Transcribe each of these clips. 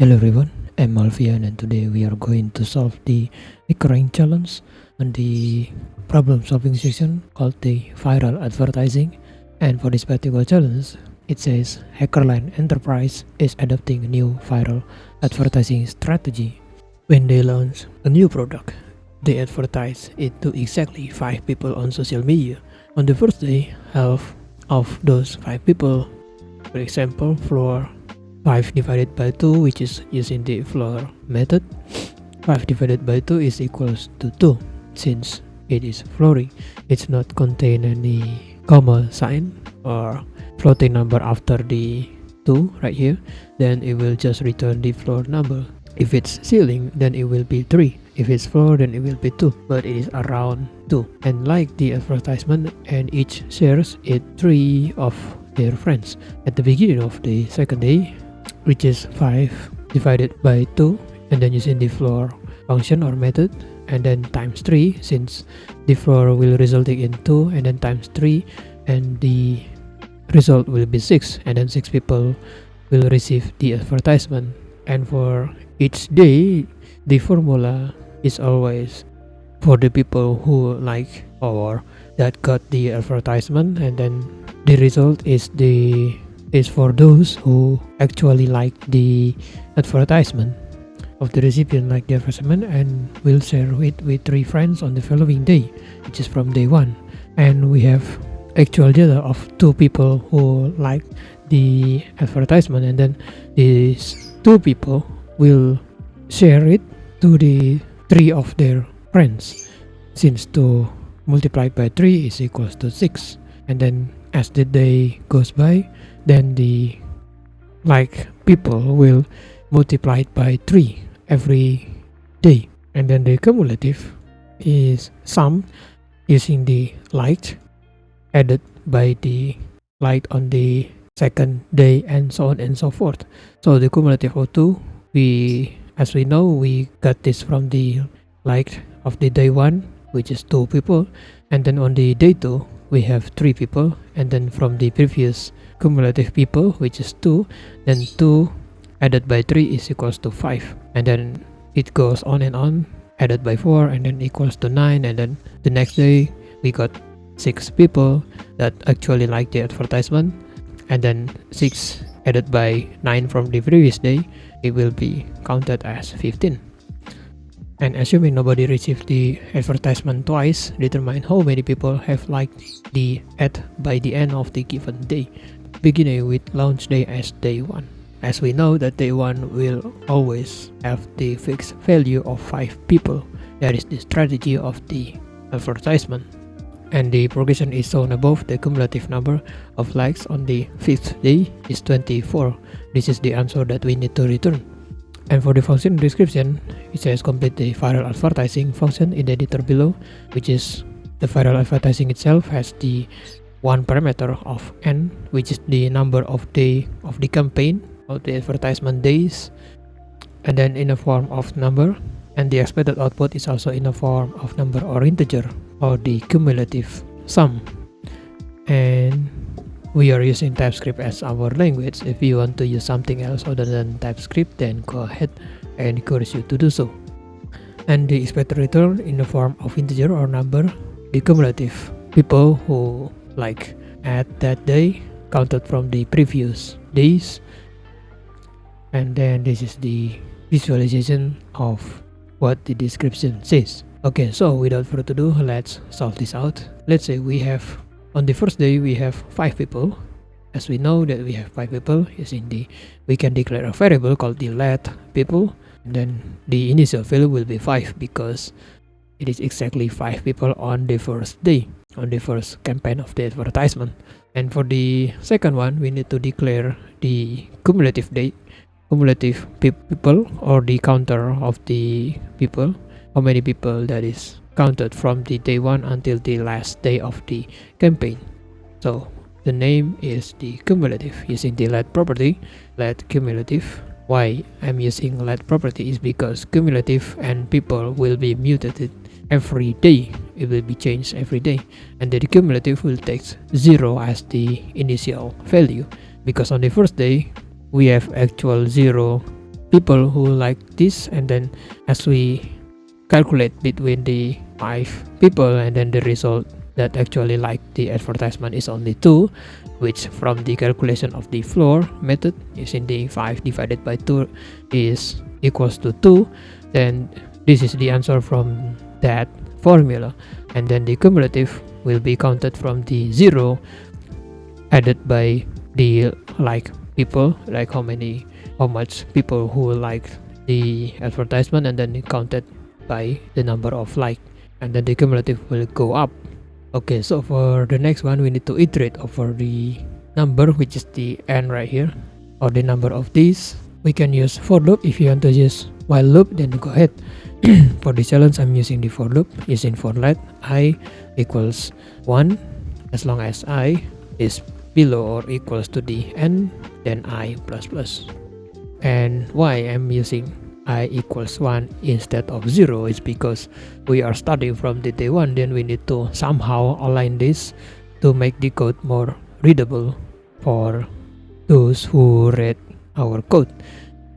Hello everyone, I'm Alfian and today we are going to solve the HackerRank challenge on the problem solving section called the viral advertising. And for this particular challenge, it says HackerRank Enterprise is adopting a new viral advertising strategy. When they launch a new product, they advertise it to exactly 5 people on social media. On the first day, half of those 5 people, for example, floor 5 divided by 2, which is using the floor method. 5 divided by 2 is equals to 2. Since it is flooring, it's not contain any comma sign or floating number after the 2 right here, then it will just return the floor number. If it's ceiling, then it will be 3. If it's floor, then it will be 2, but it is around 2. And like the advertisement, and each shares it 3 of their friends. At the beginning of the second day, which is 5 divided by 2, and then using the floor function or method, and then times 3, since the floor will resulting in 2, and then times 3, and the result will be 6, and then 6 people will receive the advertisement. And for each day, the formula is always for the people who like or that got the advertisement, and then the result is for those who actually like the advertisement of the recipient, like the advertisement, and will share it with 3 friends on the following day, which is from day 1. And we have actual data of 2 people who like the advertisement, and then these 2 people will share it to the 3 of their friends, since 2 multiplied by 3 is equals to 6. And then as the day goes by, then the like people will multiply it by 3 every day. And then the cumulative is sum using the light added by the light on the second day, and so on and so forth. So the cumulative of 2, as we know, we got this from the light of the day 1, which is 2 people, and then on the day 2 we have 3 people, and then from the previous cumulative people, which is 2, then 2 added by 3 is equals to 5, and then it goes on and on, added by 4, and then equals to 9, and then the next day we got 6 people that actually like the advertisement, and then 6 added by 9 from the previous day, it will be counted as 15. And assuming nobody received the advertisement twice, determine how many people have liked the ad by the end of the given day, beginning with launch day as day 1. As we know that day 1 will always have the fixed value of 5 people. That is the strategy of the advertisement. And the progression is shown above. The cumulative number of likes on the 5th day is 24. This is the answer that we need to return. And for the function description, it says complete the viral advertising function in the editor below, which is the viral advertising itself has the one parameter of n, which is the number of day of the campaign of the advertisement days, and then in a form of number, and the expected output is also in a form of number or integer, or the cumulative sum. And we are using TypeScript as our language. If you want to use something else other than TypeScript, then go ahead. I encourage you to do so. And the expected return in the form of integer or number, the cumulative people who like at that day counted from the previous days. And then this is the visualization of what the description says. Okay, so without further ado, let's solve this out. Let's say we have on the first day we have 5 people. As we know that we have 5 people, we can declare a variable called the let people, and then the initial value will be 5 because it is exactly 5 people on the first day, on the first campaign of the advertisement. And for the second one, we need to declare the cumulative people, or the counter of the people, how many people that is counted from the day 1 until the last day of the campaign. So the name is the cumulative using the let property, let cumulative. Why I'm using let property is because cumulative and people will be mutated every day. It will be changed every day, and the cumulative will take 0 as the initial value, because on the first day we have actual 0 people who like this, and then as we calculate between the 5 people, and then the result that actually like the advertisement is only 2, which from the calculation of the floor method using the 5 divided by 2 is equals to 2, then this is the answer from that formula. And then the cumulative will be counted from the 0 added by the like people, like how much people who like the advertisement, and then counted by the number of like, and then the cumulative will go up. Okay, so for the next one we need to iterate over the number, which is the n right here, or the number of these. We can use for loop. If you want to use while loop, then go ahead. For the challenge, I'm using the for loop using for let I equals 1 as long as I is below or equals to the n, then I plus plus. And why I'm using I equals 1 instead of 0 is because we are starting from the day 1, then we need to somehow align this to make the code more readable for those who read our code.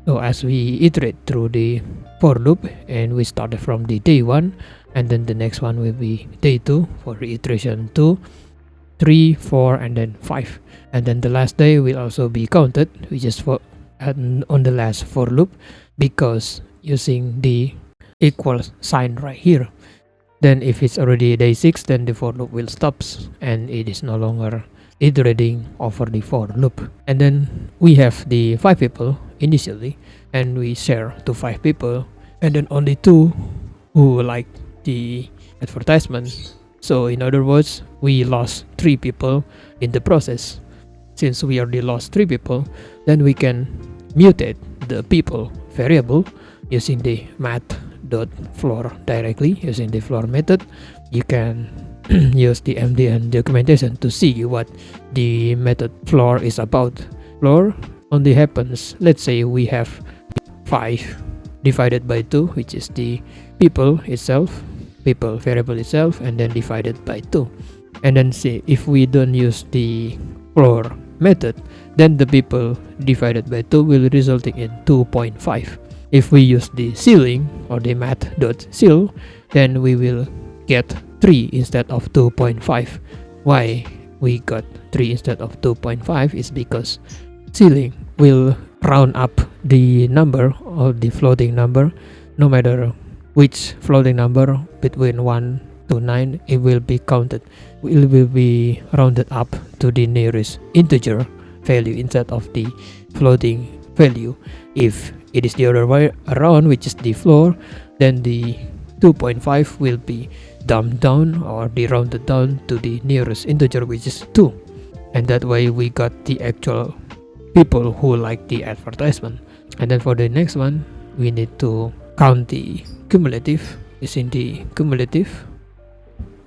So as we iterate through the for loop, and we started from the day 1, and then the next one will be day 2 for the iteration 2, 3, 4, and then 5, and then the last day will also be counted, which is for on the last for loop, because using the equal sign right here. Then if it's already day 6, then the for loop will stop and it is no longer iterating over the for loop. And then we have the 5 people initially, and we share to 5 people, and then only 2 who like the advertisement. So in other words, we lost 3 people in the process. Since we already lost 3 people, then we can mutate the people variable using the Math.floor directly using the floor method. You can use the MDN documentation to see what the method floor is about. Floor only happens, let's say we have 5 divided by 2, which is the people itself, people variable itself, and then divided by 2. And then see, if we don't use the floor method, then the people divided by 2 will resulting in 2.5. If we use the ceiling or the math.ceil, then we will get 3 instead of 2.5. Why we got 3 instead of 2.5 is because ceiling will round up the number or the floating number. No matter which floating number between 1 to 9, it will be counted. It will be rounded up to the nearest integer value instead of the floating value. If it is the other way around, which is the floor, then the 2.5 will be dumbed down or be rounded down to the nearest integer, which is 2. And that way we got the actual people who like the advertisement. And then for the next one, we need to count the cumulative using the cumulative,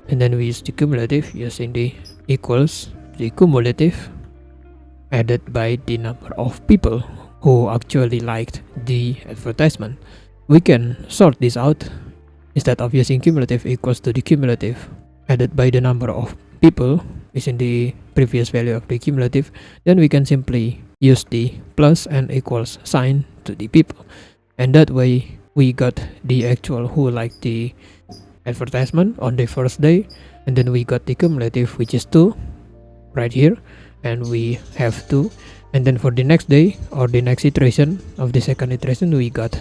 and then we use the cumulative using the equals the cumulative added by the number of people who actually liked the advertisement. We can sort this out. Instead of using cumulative equals to the cumulative added by the number of people using the previous value of the cumulative, then we can simply use the plus and equals sign to the people, and that way we got the actual who liked the advertisement on the first day, and then we got the cumulative, which is 2 right here, and we have 2. And then for the next day or the next iteration of the second iteration, we got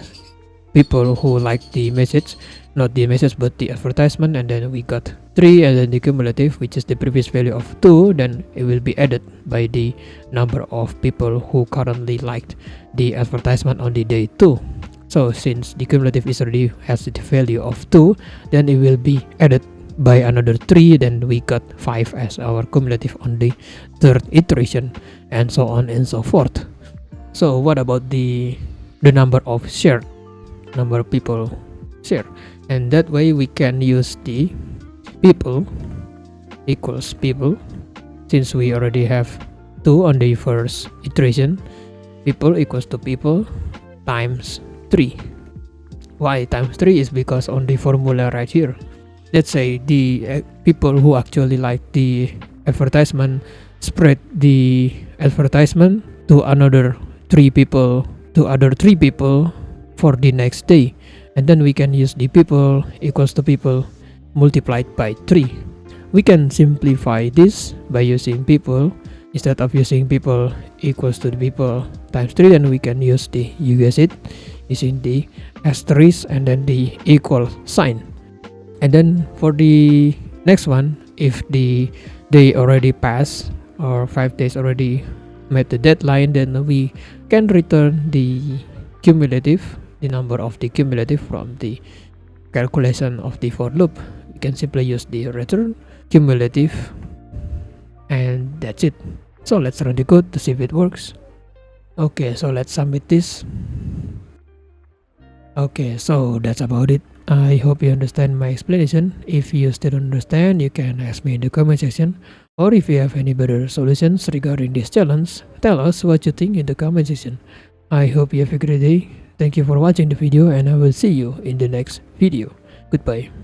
people who liked the message, not the message but the advertisement, and then we got 3, and then the cumulative, which is the previous value of 2, then it will be added by the number of people who currently liked the advertisement on the day 2. So since the cumulative is already has the value of 2, then it will be added by another 3, then we got 5 as our cumulative on the third iteration, and so on and so forth. So what about the number of shared, number of people share? And that way we can use the people equals people, since we already have 2 on the first iteration. People equals to people times 3. Why times 3 is because on the formula right here, let's say the people who actually like the advertisement spread the advertisement to another 3 people to other 3 people for the next day, and then we can use the people equals to people multiplied by 3. We can simplify this by using people. Instead of using people equals to the people times 3, then we can use the it using the asterisk and then the equal sign. And then for the next one, if the day already passed or 5 days already met the deadline, then we can return the cumulative, the number of the cumulative from the calculation of the for loop. We can simply use the return cumulative, and that's it. So let's run the code to see if it works. Okay, so let's submit this. Okay, so that's about it. I hope you understand my explanation. If you still don't understand, you can ask me in the comment section, or if you have any better solutions regarding this challenge, tell us what you think in the comment section. I hope you have a great day. Thank you for watching the video, and I will see you in the next video. Goodbye.